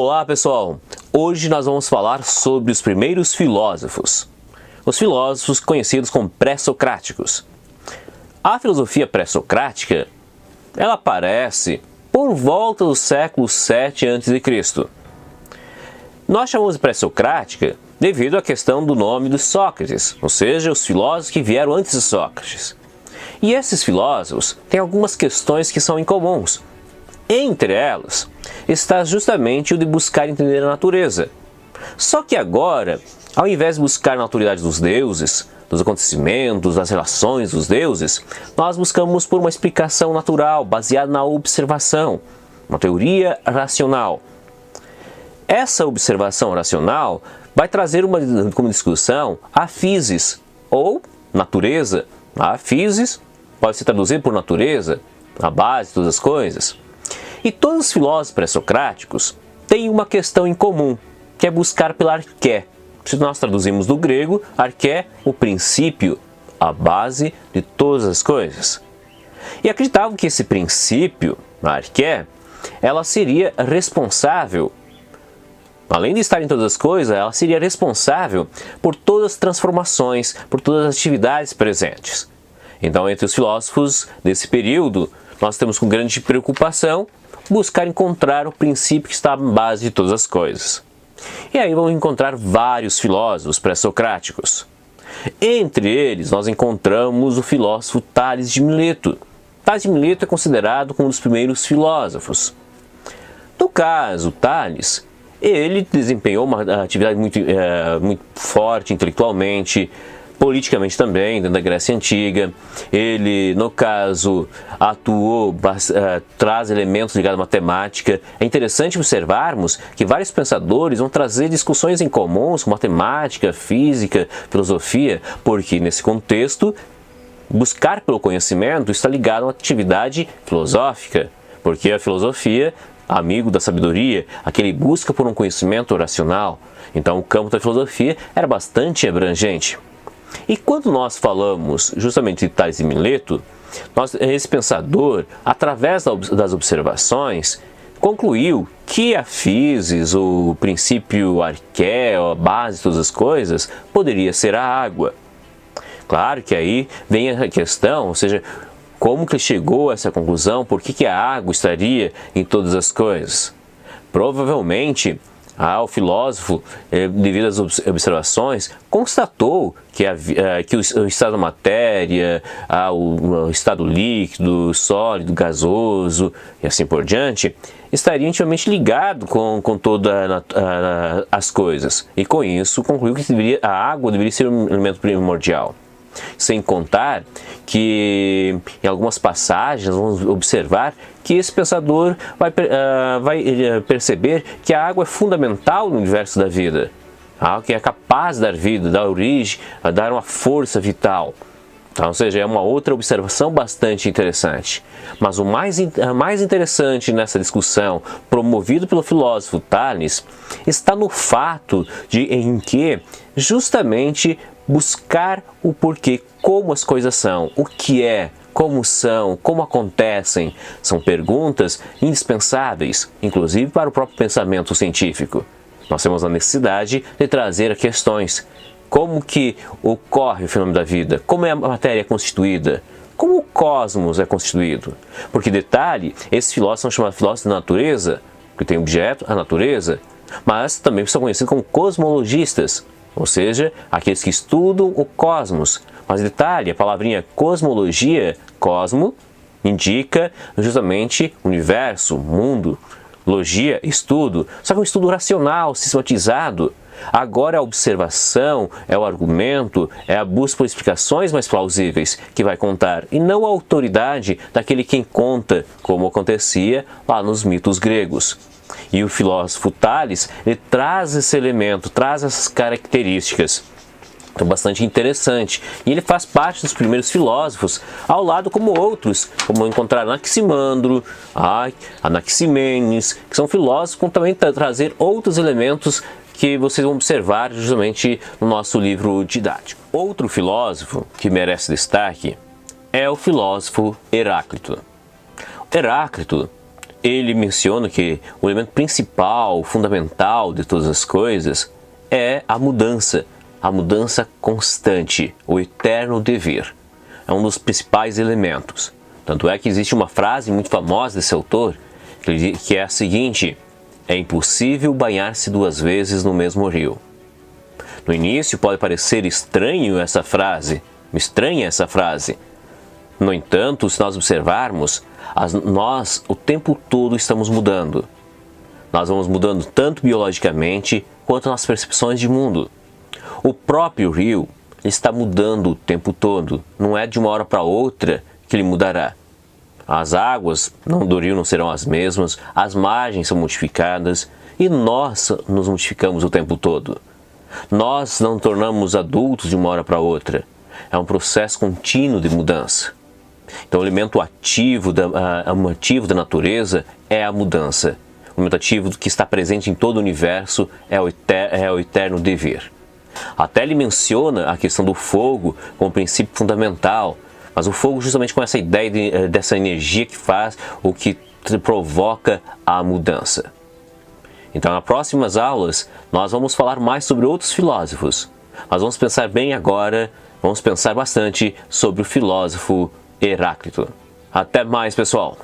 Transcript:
Olá pessoal, hoje nós vamos falar sobre os primeiros filósofos. Os filósofos conhecidos como pré-socráticos. A filosofia pré-socrática, ela aparece por volta do século 7 a.C. Nós chamamos de pré-socrática devido à questão do nome de Sócrates, ou seja, os filósofos que vieram antes de Sócrates. E esses filósofos têm algumas questões que são incomuns. Entre elas, está justamente o de buscar entender a natureza. Só que agora, ao invés de buscar a naturalidade dos deuses, dos acontecimentos, das relações dos deuses, nós buscamos por uma explicação natural, baseada na observação, uma teoria racional. Essa observação racional vai trazer como discussão a physis, ou natureza. A physis pode ser traduzido por natureza, a base de todas as coisas. E todos os filósofos pré-socráticos têm uma questão em comum, que é buscar pela arqué. Se nós traduzimos do grego, arqué, o princípio, a base de todas as coisas. E acreditavam que esse princípio, a arqué, ela seria responsável, além de estar em todas as coisas, ela seria responsável por todas as transformações, por todas as atividades presentes. Então, entre os filósofos desse período, nós temos com grande preocupação buscar encontrar o princípio que está na base de todas as coisas. E aí vamos encontrar vários filósofos pré-socráticos. Entre eles, nós encontramos o filósofo Tales de Mileto. Tales de Mileto é considerado como um dos primeiros filósofos. No caso, Tales, ele desempenhou uma atividade muito forte intelectualmente, politicamente também, dentro da Grécia Antiga. Ele, no caso, atuou, traz elementos ligados à matemática. É interessante observarmos que vários pensadores vão trazer discussões em comuns com matemática, física, filosofia, porque nesse contexto, buscar pelo conhecimento está ligado a uma atividade filosófica, porque a filosofia, amigo da sabedoria, aquele busca por um conhecimento racional. Então o campo da filosofia era bastante abrangente. E quando nós falamos justamente de Tales de Mileto, esse pensador, através das observações, concluiu que a physis, o princípio arqué, a base de todas as coisas, poderia ser a água. Claro que aí vem a questão, ou seja, como que ele chegou a essa conclusão, por que a água estaria em todas as coisas? Provavelmente, o filósofo, devido às observações, constatou que o estado da matéria, o estado líquido, sólido, gasoso e assim por diante, estaria intimamente ligado com todas as coisas. E com isso, concluiu que a água deveria ser um elemento primordial. Sem contar que em algumas passagens vamos observar que esse pensador vai perceber que a água é fundamental no universo da vida, algo que é capaz de dar vida, dar origem, dar uma força vital. Então, ou seja, é uma outra observação bastante interessante. Mas o mais interessante nessa discussão, promovido pelo filósofo Tales, está no fato em que justamente buscar o porquê, como as coisas são, o que é, como são, como acontecem, são perguntas indispensáveis, inclusive para o próprio pensamento científico. Nós temos a necessidade de trazer questões. Como que ocorre o fenômeno da vida? Como é a matéria constituída? Como o cosmos é constituído? Porque, detalhe, esses filósofos são chamados filósofos da natureza, que tem objeto, a natureza, mas também são conhecidos como cosmologistas, ou seja, aqueles que estudam o cosmos. Mas detalhe, a palavrinha cosmologia, cosmo, indica justamente universo, mundo, logia, estudo, só que um estudo racional, sistematizado. Agora a observação, é o argumento, é a busca por explicações mais plausíveis que vai contar, e não a autoridade daquele quem conta, como acontecia lá nos mitos gregos. E o filósofo Tales, ele traz esse elemento, traz essas características. Então, bastante interessante. E ele faz parte dos primeiros filósofos, ao lado como outros, como encontrar Anaximandro, Anaximenes, que são filósofos que vão também trazer outros elementos que vocês vão observar justamente no nosso livro didático. Outro filósofo que merece destaque é o filósofo Heráclito. Heráclito, ele menciona que o elemento principal, fundamental de todas as coisas é a mudança constante, o eterno dever. É um dos principais elementos. Tanto é que existe uma frase muito famosa desse autor, que é a seguinte: é impossível banhar-se 2 vezes no mesmo rio. No início pode parecer estranha essa frase. No entanto, se nós observarmos, nós o tempo todo estamos mudando. Nós vamos mudando tanto biologicamente quanto nas percepções de mundo. O próprio rio está mudando o tempo todo. Não é de uma hora para outra que ele mudará. As águas do rio não serão as mesmas, as margens são modificadas e nós nos modificamos o tempo todo. Nós não tornamos adultos de uma hora para outra. É um processo contínuo de mudança. Então, o elemento ativo da natureza é a mudança. O elemento ativo que está presente em todo o universo é o eterno dever. Até ele menciona a questão do fogo como princípio fundamental, mas o fogo justamente com essa ideia dessa energia que faz o que provoca a mudança. Então, nas próximas aulas, nós vamos falar mais sobre outros filósofos. Mas vamos pensar bem agora, vamos pensar bastante sobre o filósofo Heráclito. Até mais, pessoal!